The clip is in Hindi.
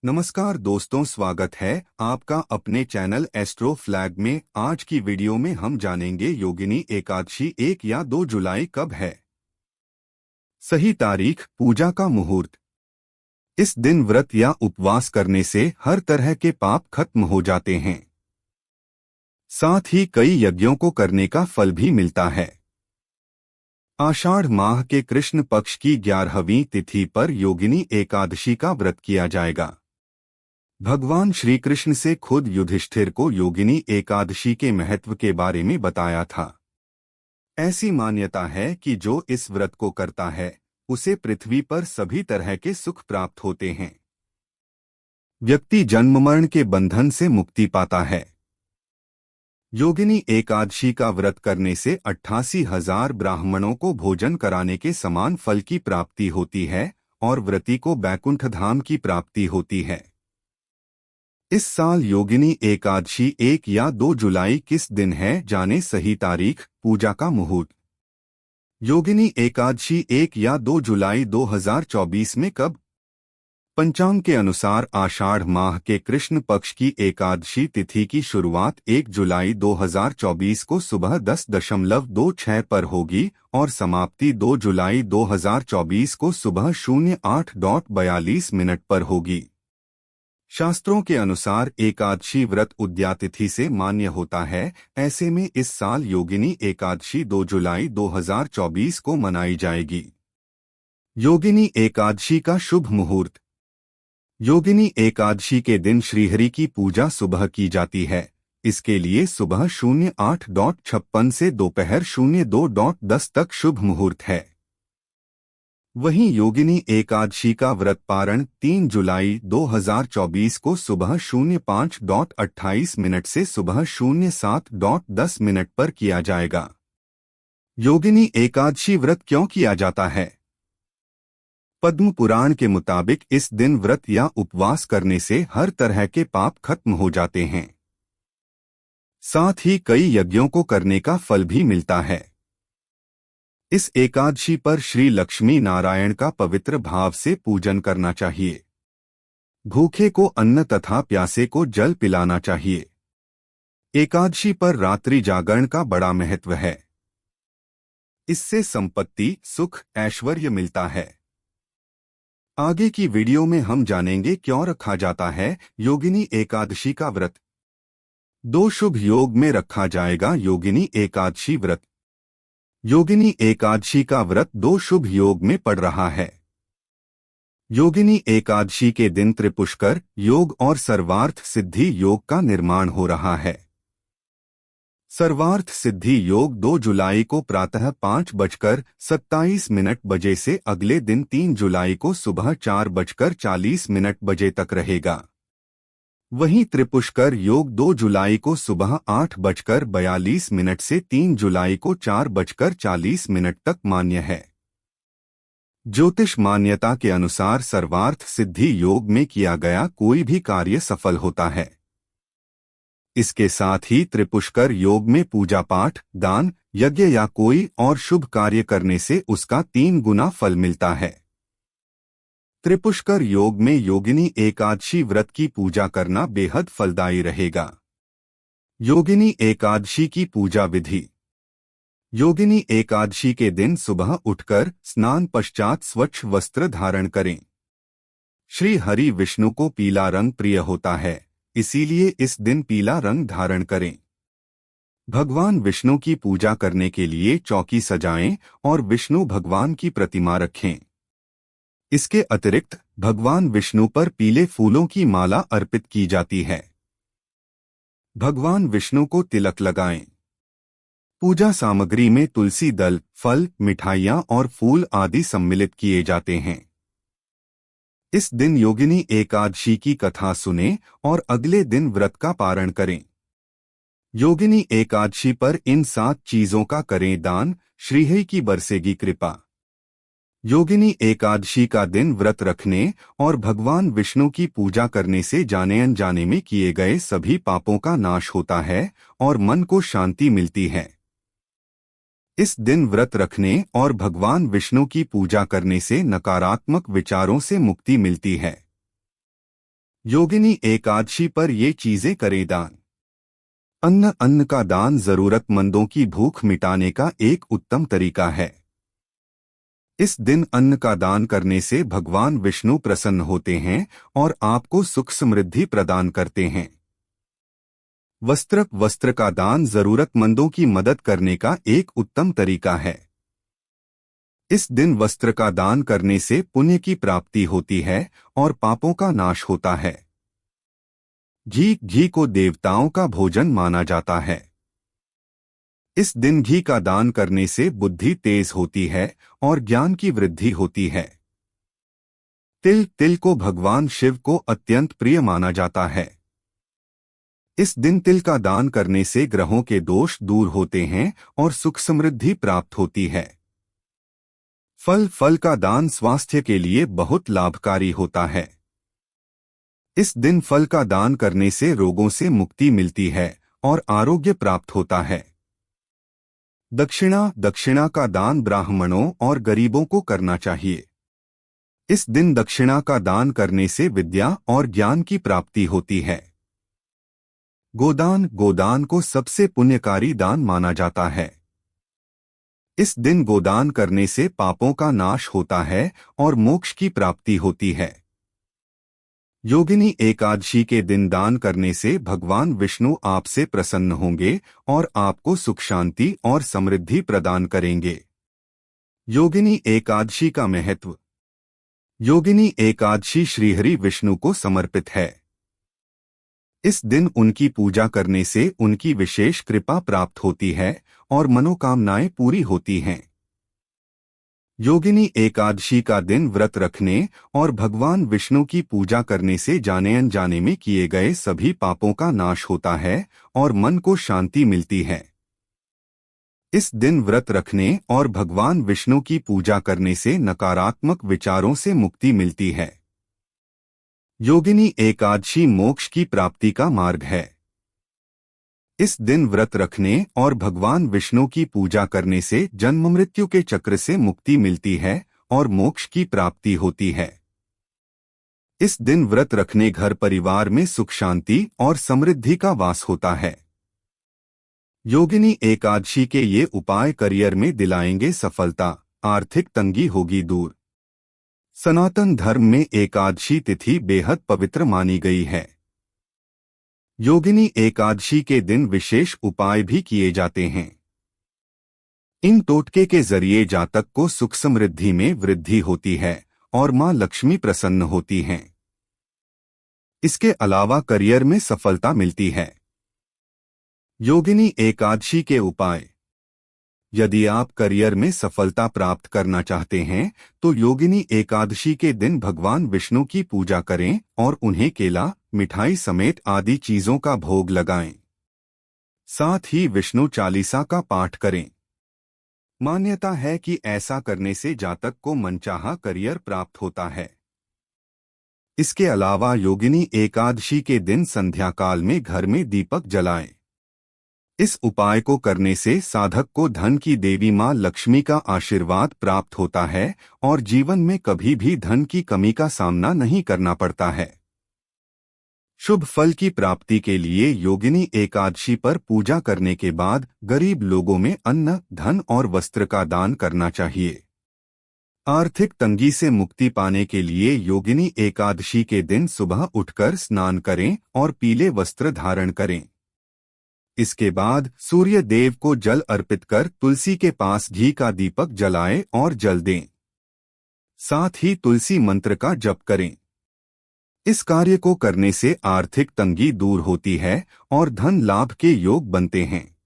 नमस्कार दोस्तों, स्वागत है आपका अपने चैनल एस्ट्रो फ्लैग में। आज की वीडियो में हम जानेंगे योगिनी एकादशी 1 या 2 जुलाई कब है। सही तारीख, पूजा का मुहूर्त। इस दिन व्रत या उपवास करने से हर तरह के पाप खत्म हो जाते हैं। साथ ही कई यज्ञों को करने का फल भी मिलता है। आषाढ़ माह के कृष्ण पक्ष की 11वीं तिथि पर योगिनी एकादशी का व्रत किया जाएगा। भगवान श्री कृष्ण से खुद युधिष्ठिर को योगिनी एकादशी के महत्व के बारे में बताया था। ऐसी मान्यता है कि जो इस व्रत को करता है उसे पृथ्वी पर सभी तरह के सुख प्राप्त होते हैं। व्यक्ति जन्म मरण के बंधन से मुक्ति पाता है। योगिनी एकादशी का व्रत करने से 88,000 ब्राह्मणों को भोजन कराने के समान फल की प्राप्ति होती है और व्रती को बैकुंठ धाम की प्राप्ति होती है। इस साल योगिनी एकादशी 1 या 2 जुलाई किस दिन है, जाने सही तारीख, पूजा का मुहूर्त। योगिनी एकादशी 1 या 2 जुलाई 2024 में कब? पंचांग के अनुसार आषाढ़ माह के कृष्ण पक्ष की एकादशी तिथि की शुरुआत 1 जुलाई 2024 को सुबह 10:26 पर होगी और समाप्ति 2 जुलाई 2024 को सुबह 08:42 पर होगी। शास्त्रों के अनुसार एकादशी व्रत उद्यातिथि से मान्य होता है। ऐसे में इस साल योगिनी एकादशी 2 जुलाई 2024 को मनाई जाएगी। योगिनी एकादशी का शुभ मुहूर्त। योगिनी एकादशी के दिन श्रीहरि की पूजा सुबह की जाती है। इसके लिए सुबह 08:56 से दोपहर 02:10 तक शुभ मुहूर्त है। वहीं योगिनी एकादशी का व्रत पारण 3 जुलाई 2024 को सुबह 05:28 से सुबह 07:10 पर किया जाएगा। योगिनी एकादशी व्रत क्यों किया जाता है? पद्म पुराण के मुताबिक इस दिन व्रत या उपवास करने से हर तरह के पाप खत्म हो जाते हैं। साथ ही कई यज्ञों को करने का फल भी मिलता है। इस एकादशी पर श्री लक्ष्मी नारायण का पवित्र भाव से पूजन करना चाहिए। भूखे को अन्न तथा प्यासे को जल पिलाना चाहिए। एकादशी पर रात्रि जागरण का बड़ा महत्व है। इससे संपत्ति, सुख, ऐश्वर्य मिलता है। आगे की वीडियो में हम जानेंगे क्यों रखा जाता है योगिनी एकादशी का व्रत। 2 शुभ योग में रखा जाएगा योगिनी एकादशी व्रत। योगिनी एकादशी का व्रत 2 शुभ योग में पड़ रहा है। योगिनी एकादशी के दिन त्रिपुष्कर योग और सर्वार्थ सिद्धि योग का निर्माण हो रहा है। सर्वार्थ सिद्धि योग 2 जुलाई को प्रातः 5:27 बजे से अगले दिन 3 जुलाई को सुबह 4:40 तक रहेगा। वहीं त्रिपुष्कर योग 2 जुलाई को सुबह 8:42 से 3 जुलाई को 4:40 तक मान्य है। ज्योतिष मान्यता के अनुसार सर्वार्थ सिद्धि योग में किया गया कोई भी कार्य सफल होता है। इसके साथ ही त्रिपुष्कर योग में पूजा पाठ, दान, यज्ञ या कोई और शुभ कार्य करने से उसका 3 गुना फल मिलता है। त्रिपुष्कर योग में योगिनी एकादशी व्रत की पूजा करना बेहद फलदायी रहेगा। योगिनी एकादशी की पूजा विधि। योगिनी एकादशी के दिन सुबह उठकर स्नान पश्चात स्वच्छ वस्त्र धारण करें। श्री हरि विष्णु को पीला रंग प्रिय होता है, इसीलिए इस दिन पीला रंग धारण करें। भगवान विष्णु की पूजा करने के लिए चौकी सजाएं और विष्णु भगवान की प्रतिमा रखें। इसके अतिरिक्त भगवान विष्णु पर पीले फूलों की माला अर्पित की जाती है। भगवान विष्णु को तिलक लगाएं। पूजा सामग्री में तुलसी दल, फल, मिठाइयाँ और फूल आदि सम्मिलित किए जाते हैं। इस दिन योगिनी एकादशी की कथा सुनें और अगले दिन व्रत का पारण करें। योगिनी एकादशी पर इन 7 चीजों का करें दान, श्रीहरि की बरसेगी कृपा। योगिनी एकादशी का दिन व्रत रखने और भगवान विष्णु की पूजा करने से जाने अनजाने में किए गए सभी पापों का नाश होता है और मन को शांति मिलती है। इस दिन व्रत रखने और भगवान विष्णु की पूजा करने से नकारात्मक विचारों से मुक्ति मिलती है। योगिनी एकादशी पर ये चीजें करें दान। अन्न का दान जरूरतमंदों की भूख मिटाने का एक उत्तम तरीका है। इस दिन अन्न का दान करने से भगवान विष्णु प्रसन्न होते हैं और आपको सुख समृद्धि प्रदान करते हैं। वस्त्र का दान जरूरतमंदों की मदद करने का एक उत्तम तरीका है। इस दिन वस्त्र का दान करने से पुण्य की प्राप्ति होती है और पापों का नाश होता है। घी को देवताओं का भोजन माना जाता है। इस दिन घी का दान करने से बुद्धि तेज होती है और ज्ञान की वृद्धि होती है। तिल को भगवान शिव को अत्यंत प्रिय माना जाता है। इस दिन तिल का दान करने से ग्रहों के दोष दूर होते हैं और सुख समृद्धि प्राप्त होती है। फल का दान स्वास्थ्य के लिए बहुत लाभकारी होता है। इस दिन फल का दान करने से रोगों से मुक्ति मिलती है और आरोग्य प्राप्त होता है। दक्षिणा का दान ब्राह्मणों और गरीबों को करना चाहिए। इस दिन दक्षिणा का दान करने से विद्या और ज्ञान की प्राप्ति होती है। गोदान को सबसे पुण्यकारी दान माना जाता है। इस दिन गोदान करने से पापों का नाश होता है और मोक्ष की प्राप्ति होती है। योगिनी एकादशी के दिन दान करने से भगवान विष्णु आपसे प्रसन्न होंगे और आपको सुख शांति और समृद्धि प्रदान करेंगे। योगिनी एकादशी का महत्व। योगिनी एकादशी श्रीहरि विष्णु को समर्पित है। इस दिन उनकी पूजा करने से उनकी विशेष कृपा प्राप्त होती है और मनोकामनाएं पूरी होती हैं। योगिनी एकादशी का दिन व्रत रखने और भगवान विष्णु की पूजा करने से जाने अनजाने में किए गए सभी पापों का नाश होता है और मन को शांति मिलती है। इस दिन व्रत रखने और भगवान विष्णु की पूजा करने से नकारात्मक विचारों से मुक्ति मिलती है। योगिनी एकादशी मोक्ष की प्राप्ति का मार्ग है। इस दिन व्रत रखने और भगवान विष्णु की पूजा करने से जन्म मृत्यु के चक्र से मुक्ति मिलती है और मोक्ष की प्राप्ति होती है। इस दिन व्रत रखने घर परिवार में सुख शांति और समृद्धि का वास होता है। योगिनी एकादशी के ये उपाय करियर में दिलाएंगे सफलता, आर्थिक तंगी होगी दूर। सनातन धर्म में एकादशी तिथि बेहद पवित्र मानी गई है। योगिनी एकादशी के दिन विशेष उपाय भी किए जाते हैं। इन टोटके के जरिए जातक को सुख समृद्धि में वृद्धि होती है और मां लक्ष्मी प्रसन्न होती हैं। इसके अलावा करियर में सफलता मिलती है। योगिनी एकादशी के उपाय। यदि आप करियर में सफलता प्राप्त करना चाहते हैं तो योगिनी एकादशी के दिन भगवान विष्णु की पूजा करें और उन्हें केला, मिठाई समेत आदि चीजों का भोग लगाएं। साथ ही विष्णु चालीसा का पाठ करें। मान्यता है कि ऐसा करने से जातक को मनचाहा करियर प्राप्त होता है। इसके अलावा योगिनी एकादशी के दिन संध्या काल में घर में दीपक जलाएं। इस उपाय को करने से साधक को धन की देवी मां लक्ष्मी का आशीर्वाद प्राप्त होता है और जीवन में कभी भी धन की कमी का सामना नहीं करना पड़ता है। शुभ फल की प्राप्ति के लिए योगिनी एकादशी पर पूजा करने के बाद गरीब लोगों में अन्न, धन और वस्त्र का दान करना चाहिए। आर्थिक तंगी से मुक्ति पाने के लिए योगिनी एकादशी के दिन सुबह उठकर स्नान करें और पीले वस्त्र धारण करें। इसके बाद सूर्य देव को जल अर्पित कर तुलसी के पास घी का दीपक जलाएं और जल दें। साथ ही तुलसी मंत्र का जप करें। इस कार्य को करने से आर्थिक तंगी दूर होती है और धन लाभ के योग बनते हैं।